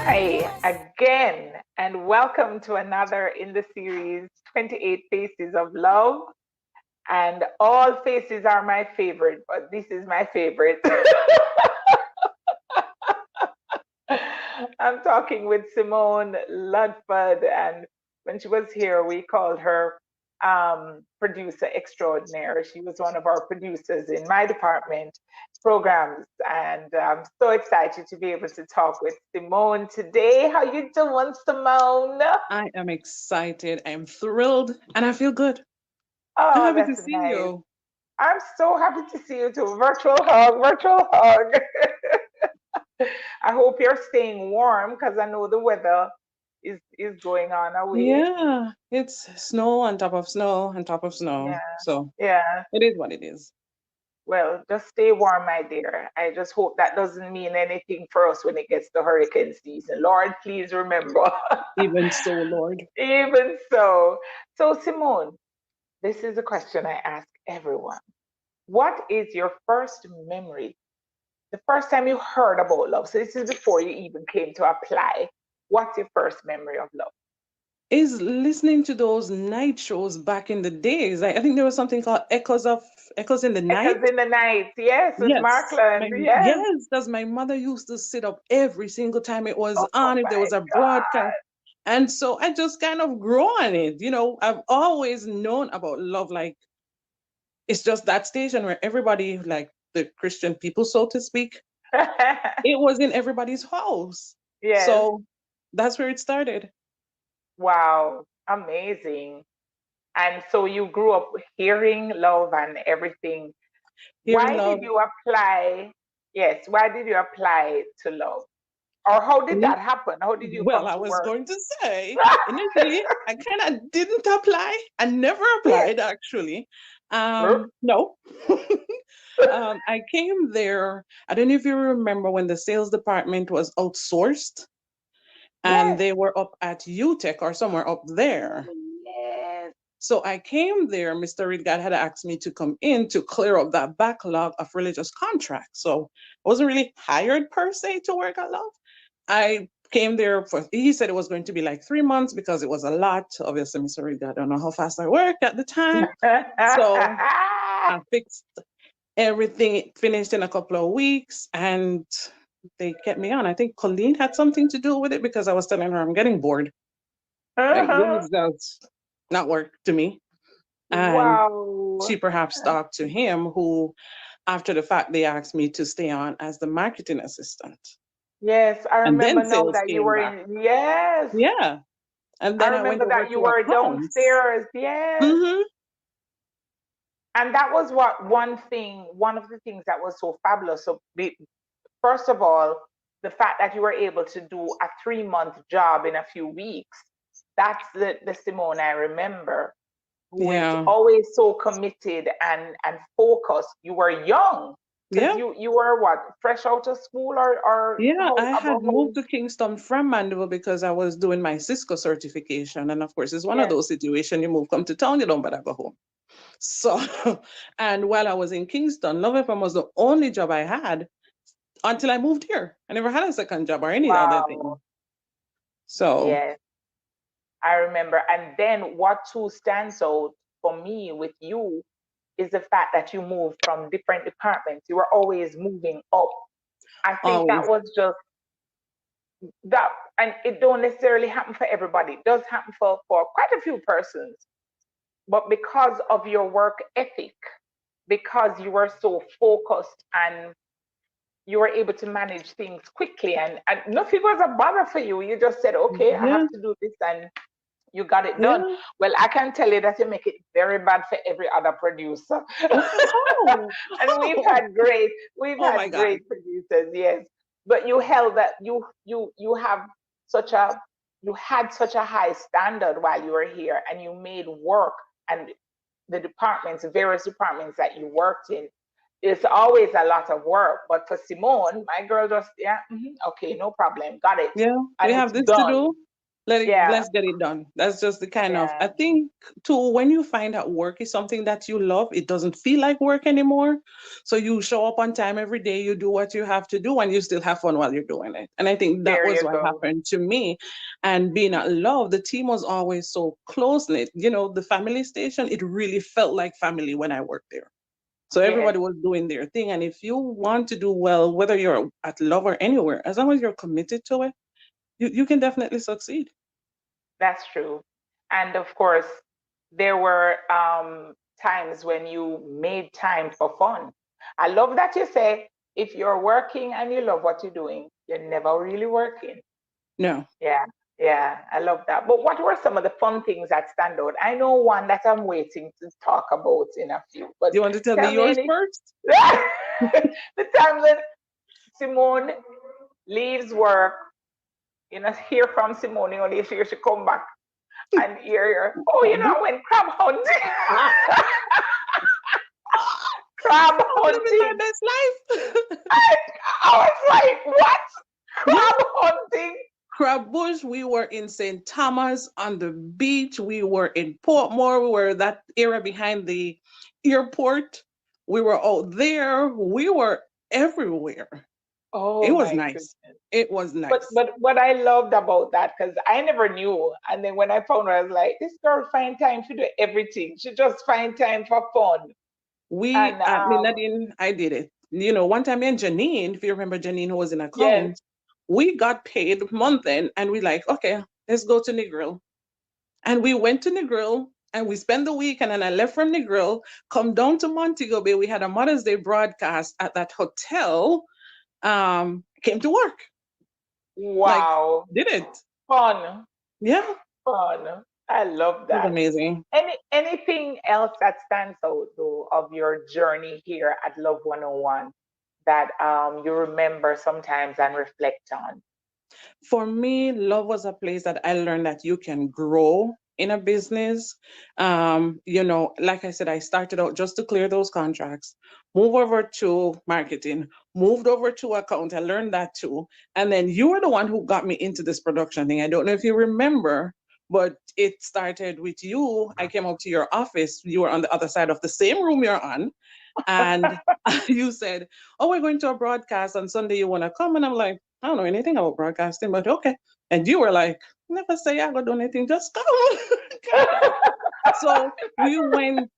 Hi again, and welcome to another in the series 28 Faces of Love. And all faces are my favorite, but this is my favorite. I'm talking with Symone Ludford, and when she was here, we called her producer extraordinaire. She was one of our producers in my department programs, and I'm so excited to be able to talk with Symone today. How you doing, Symone? I am excited. I am thrilled and I feel good. I'm Oh, happy to that's see nice. you. I'm so happy to see you too. Virtual hug, virtual hug. I hope you're staying warm because I know the weather is going on away. Yeah, it's snow on top of snow on top of snow. Yeah, So yeah. it is what it is. Well, just stay warm, my dear. I just hope that doesn't mean anything for us when it gets to hurricane season. Lord, please remember. Even so, Lord. Even so. So, Simone, this is a question I ask everyone. What is your first memory? The first time you heard about love? So, this is before you even came to apply. What's your first memory of love? Is listening to those night shows back in the days. I think there was something called Echoes in the Night. Echoes in the Night. Yes, with Yes. Markland. Yes. Yes, because my mother used to sit up every single time it was Oh on, if there my was a God. broadcast. And so I just kind of grew on it. I've always known about love. Like, it's just that station where everybody, like the Christian people, so to speak, it was in everybody's house. Yes. So that's where it started. Wow. Amazing. And so you grew up hearing love and everything. Hearing Why love. did you apply? Yes, why did you apply to love? Or how did ini- that happen? How did you Well, come I to was work? going to say initially I kind of didn't apply. I never Yes. applied actually. No. I came there. I don't know if you remember when the sales department was outsourced and Yes. they were up at UTech or somewhere up there. Yes. So I came there. Mr. Reed God had asked me to come in to clear up that backlog of religious contracts. So I wasn't really hired per se to work at Love. I came there he said it was going to be like 3 months because it was a lot. Obviously, Mr. Reed God, I don't know how fast I work at the time. So I fixed everything, finished in a couple of weeks, and they kept me on. I think Colleen had something to do with it because I was telling her I'm getting bored. Like, this does not work to me. And Wow. she perhaps talked to him, who, after the fact, they asked me to stay on as the marketing assistant. Yes, I And remember then now sales that you came were back. in. Yes, Yeah. And I then I went remember over that you to were accounts. downstairs. Yes. Mm-hmm. And that was one of the things that was so fabulous. So, first of all, the fact that you were able to do a 3 month job in a few weeks, that's the Simone I remember, who is Yeah. always so committed and focused. You were young because Yeah. you were what, fresh out of school or Yeah. how I about had how? moved to Kingston from Mandeville because I was doing my Cisco certification. And of course, it's one of Yes. those situations, you move, come to town, you don't better go home. So, and while I was in Kingston, Love FM was the only job I had until I moved here. I never had a second job or any other Wow. thing. So, Yes, I remember. And then what too stands out for me with you is the fact that you moved from different departments. You were always moving up. I think that always. was just that, and it don't necessarily happen for everybody. It does happen for quite a few persons. But because of your work ethic, because you were so focused and you were able to manage things quickly, and nothing was a bother for you. You just said, okay, I Yeah. have to do this, and you got it done. Yeah. Well, I can tell you that you make it very bad for every other producer. Oh, how? And How? we've Oh my had God. great producers, yes. But you held that you have such a you had such a high standard while you were here, and you made work, and the departments, various departments that you worked in, it's always a lot of work. But for Simone, my girl, just, yeah, okay, no problem, got it, Yeah. We and have it's this to done. do. Yeah, let's get it done. That's just the kind of, I yeah, think too, when you find that work is something that you love, it doesn't feel like work anymore. So you show up on time every day, you do what you have to do, and you still have fun while you're doing it. And I think that there was you what go. happened to me. And being at Love, the team was always so close knit. The family station, it really felt like family when I worked there. So everybody Yes, was doing their thing. And if you want to do well, whether you're at Love or anywhere, as long as you're committed to it, you can definitely succeed. that's true. And of course, there were times when you made time for fun. I love that you say if you're working and you love what you're doing, you're never really working. No. Yeah, yeah, I love that. But what were some of the fun things that stand out? I know one that I'm waiting to talk about in a few, but Do you want to tell me tell me yours any. first? The time when Simone leaves work, hear from Simone only if she should come back and hear her. Oh, I went crab hunting. Crab I'm living my hunting. best life. I, I was like, what? Yeah. Crab hunting? Crab Bush, we were in St. Thomas on the beach. We were in Portmore. We were that area behind the airport. We were out there. We were everywhere. Oh It was my nice. goodness. It was But nice. but what I loved about that, because I never knew, and then when I found her, I was like, this girl find time to do everything. She just find time for fun. And Nadine, I did it. One time me and Janine, if you remember Janine, who was in yes, accounts, we got paid month end and we like, okay, let's go to Negril. And we went to Negril and we spent the week. And then I left from Negril, come down to Montego Bay. We had a Mother's Day broadcast at that hotel. Came to work. Like, wow, did it. fun, Yeah, fun. I love it was that. amazing. Anything else that stands out though of your journey here at Love 101 that you remember sometimes and reflect on? For me, Love was a place that I learned that you can grow in a business. Like I said, I started out just to clear those contracts, move over to marketing, moved over to account. I learned that too. And then you were the one who got me into this production thing. I don't know if you remember, but it started with you. I came up to your office. You were on the other side of the same room you're on. And you said, oh, we're going to a broadcast on Sunday. You want to come? And I'm like, I don't know anything about broadcasting, but okay. And you were like, never say I got do anything, just come. Kind of. So we went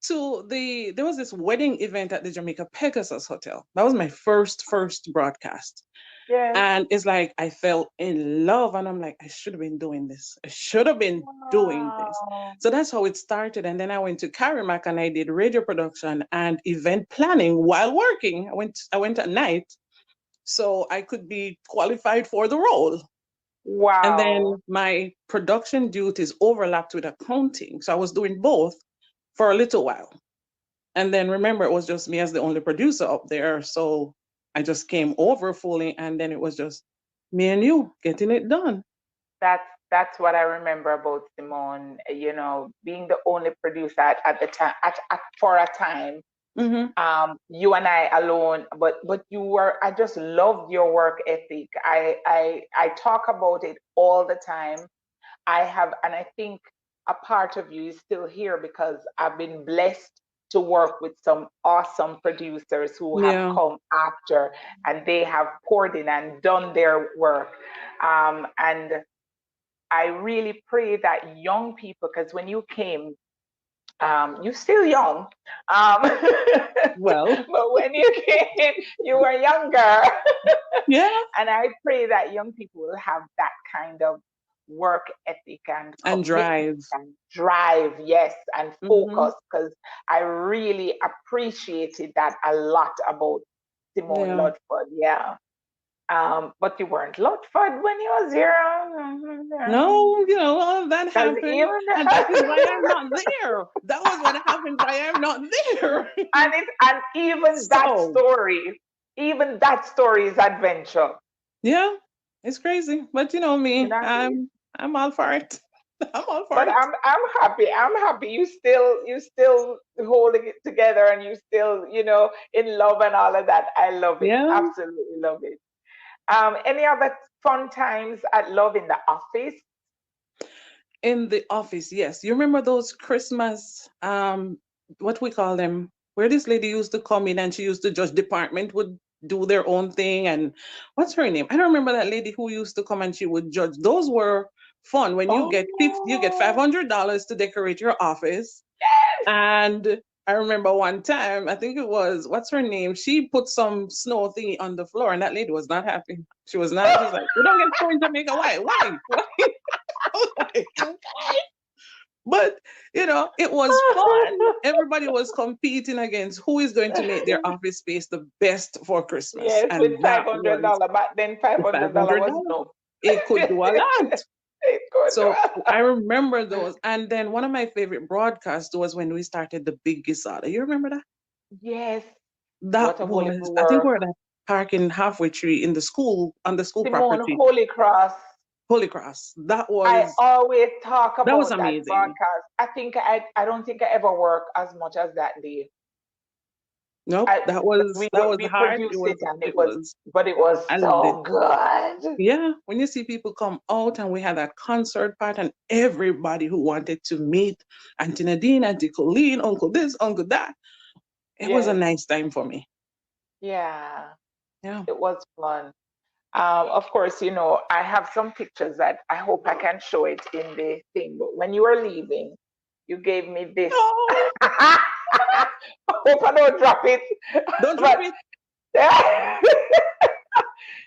to there was this wedding event at the Jamaica Pegasus Hotel. That was my first broadcast. Yes. And it's like I fell in love, and I'm like, I should have been doing this. I should have been doing this. Wow. So that's how it started. And then I went to Carimac and I did radio production and event planning while working. I went at night so I could be qualified for the role. And Wow. then my production duties overlapped with accounting. So I was doing both for a little while. And then remember, it was just me as the only producer up there. So I just came over fully, and then it was just me and you getting it done. That's what I remember about Simone, being the only producer at the time for a time. Hmm. You and I alone, but you were, I just loved your work ethic. I talk about it all the time. I have, and I think a part of you is still here because I've been blessed to work with some awesome producers who have Yeah. come after, and they have poured in and done their work. And I really pray that young people, because when you came, you're still young, Well, but when you came, you were younger. yeah. And I pray that young people will have that kind of work ethic and And commitment drive. and drive, yes, and Hmm. focus, because I really appreciated that a lot about Simone Yeah. Ludford. Yeah. But you weren't Ludford when you was here. No, all of that Because happened. even And that is why I'm not there. That was what happened, why I'm not there. and even that So, story, even that story is adventure. yeah, it's crazy. But you know You me, know what I mean? I'm all for it. I'm all for But it. I'm happy. I'm happy. You still holding it together, and you still in love and all of that. I love it. Yeah. Absolutely love it. Any other fun times at Love in the office? In the office, yes. You remember those Christmas, what we call them, where this lady used to come in and she used to just department would do their own thing. And what's her name? I don't remember that lady who used to come and she would judge. Those were fun when you get Oh, $500 to decorate your office. yes. And I remember one time, I think it was, what's her name? She put some snow thingy on the floor and that lady was not happy. She was not, she's like, we don't get snow in Jamaica. Why? Why? Why? Like, but it was fun. Everybody was competing against who is going to make their office space the best for Christmas. Yes, with And five that hundred was dollar. Back then, five the hundred dollar was $500. no. It could do a lot. It could So do. I remember those. And then one of my favorite broadcasts was when we started the Big Gisada. You remember that? Yes. That What a was, wonderful I think work. we're at that parking halfway tree in the school, on the school Simone, property, Holy Cross. Holy Cross. I always talk That was about that amazing. broadcast. I don't think I ever worked as much as that day. Nope, I that was we hard. produced it and It was but it was I loved it. so good. Yeah, when you see people come out and we had that concert part and everybody who wanted to meet Auntie Nadine, Auntie Colleen, Uncle this, Uncle that, it was a Yes, nice time for me. yeah, Yeah. it was fun. Of course, I have some pictures that I hope I can show it in the thing. But when you were leaving, you gave me this. No, I hope I don't drop it. don't drop But it.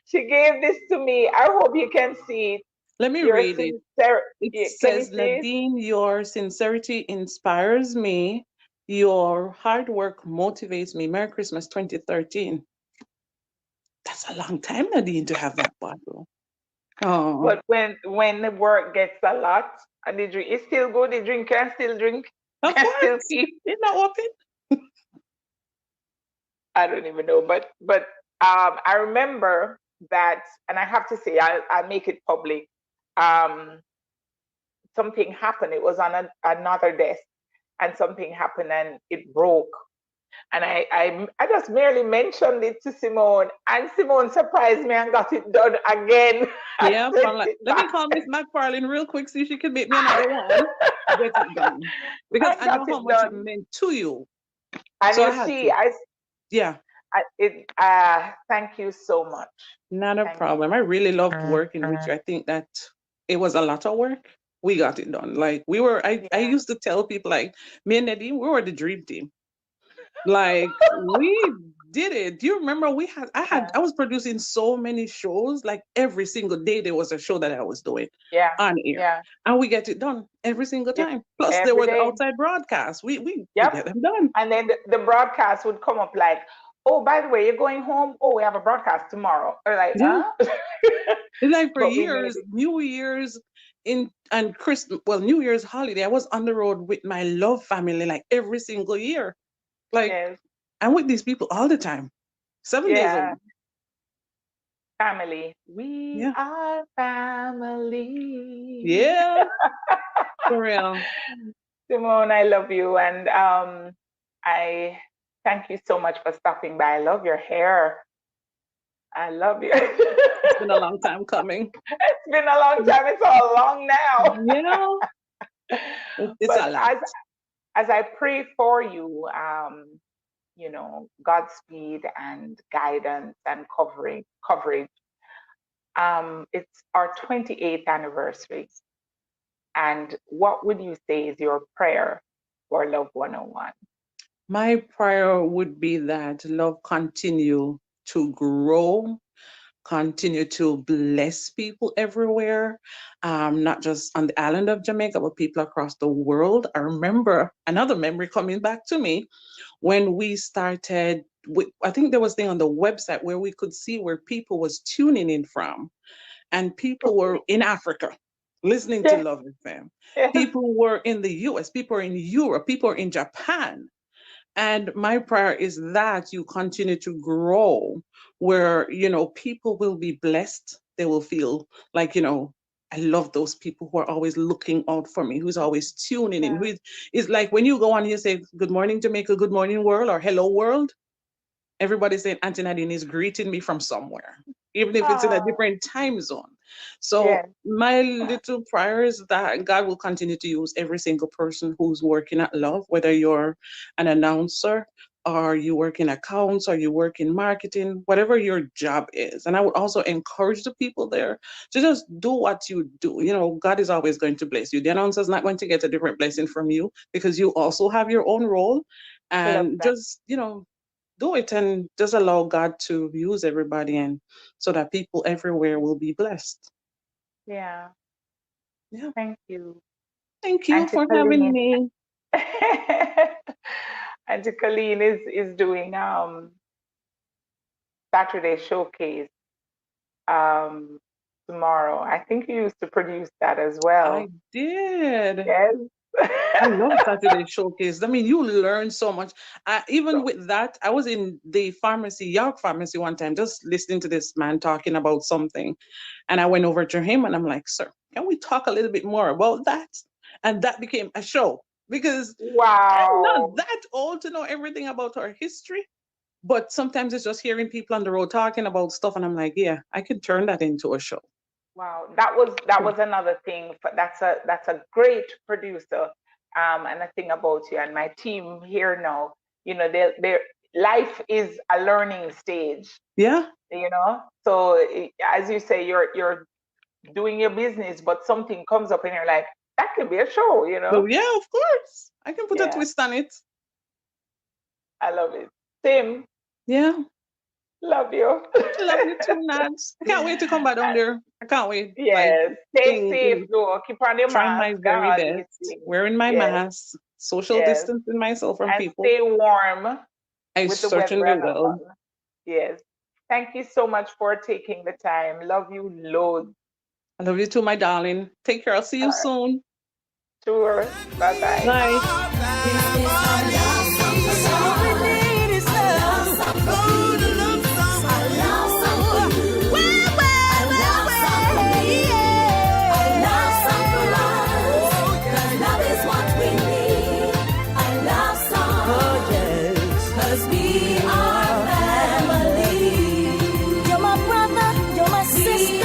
she gave this to me. I hope you can see it. Let me Your read it. sincere. It Can you says, see it? Nadine, your sincerity inspires me. Your hard work motivates me. Merry Christmas 2013. That's a long time, Nadine, to have that bottle. Oh, But when the work gets a lot and the drink is still good, the drink can still drink, of can still course. keep. It's not open. I don't even know, but I remember that, and I have to say, I'll make it public. Um, Something happened. It was on another desk, and something happened, and it broke. And I just merely mentioned it to Simone, and Simone surprised me and got it done again. I Yeah, sent I'm like, it let me back. call Miss McFarlane real quick, see if she can make me another one. Get it done. Because I I know got how it much it done. meant to you. And So I you had see, to. Yeah, thank you so much. not a Thank you. problem. I really loved working with you. I think that it was a lot of work. We got it done. Like I Yeah, used to tell people like me and Nadine, we were the dream team. Like we did it. Do you remember I was producing so many shows, like every single day there was a show that I was doing yeah, on air. yeah. And we get it done every single Yep. time. Plus there Every was day. outside broadcasts. We Yep. get them done. And then the broadcast would come up like, oh, by the way, you're going home. Oh, we have a broadcast tomorrow. Or like, Yeah. huh? It's like for But we made years, it. New Year's in and Christmas, well, New Year's holiday, I was on the road with my love family like every single year. Like Yes. I'm with these people all the time, 7 days a Yeah. week. Family. We Yeah. are family. Yeah. For real. Simone, I love you. And I thank you so much for stopping by. I love your hair. I love you. It's been a long time coming. It's been a long time. It's all long now. Yeah. It's But a lot. as I pray for you, Godspeed and guidance and coverage. It's our 28th anniversary. And what would you say is your prayer for Love 101? My prayer would be that love continue to grow, continue to bless people everywhere, not just on the island of Jamaica, but people across the world. I remember another memory coming back to me when we started. I think there was thing on the website where we could see where people was tuning in from, and people were in Africa listening to Yes, Love FM. yes, People were in the US, people are in Europe, people are in Japan. And my prayer is that you continue to grow where, people will be blessed. They will feel like, I love those people who are always looking out for me, who's always tuning in. yeah, It's like when you go on, you say, good morning, Jamaica, good morning, world, or hello, world. Everybody's saying Auntie Nadine is greeting me from somewhere. even if it's in a Oh, different time zone. So yes. my little prayer is that God will continue to use every single person who's working at Love, whether you're an announcer or you work in accounts or you work in marketing, whatever your job is. And I would also encourage the people there to just do what you do. You know, God is always going to bless you. The announcer is not going to get a different blessing from you because you also have your own role. Love And that. just, do it and just allow God to use everybody and so that people everywhere will be blessed. Yeah. Yeah. Thank you. Thank you Auntie for having Colleen. me. Auntie Colleen is doing Saturday showcase um tomorrow. I think you used to produce that as I well. did. Yes. I love Saturday Showcase. I mean, you learn so much. Even So, with that, I was in the pharmacy, York Pharmacy, one time, just listening to this man talking about something. And I went over to him and I'm like, sir, can we talk a little bit more about that? And that became a show because I'm not wow. that old to know everything about our history. But sometimes it's just hearing people on the road talking about stuff. And I'm like, yeah, I could turn that into a show. Wow, that was another thing. That's a great producer, and a thing about you and my team here now. Their life is a learning stage. Yeah. So as you say, you're doing your business, but something comes up and you're like, that could be a show. So, yeah, of course. I can put a Yeah, twist on it. I love it. Tim, Yeah. love you. Love you too, Nads. I can't wait to come back down there. I can't wait. Like Yes, stay safe though. Keep on your trying mask my and very all these best, things. wearing my Yes, mask, social yes, distancing myself from and people. stay warm I with the weather certainly and will. all. Yes. Thank you so much for taking the time. Love you loads. I love you too, my darling. Take care. I'll see All you right. soon. Sure. Bye bye. Bye. You're my brother, you're my sister.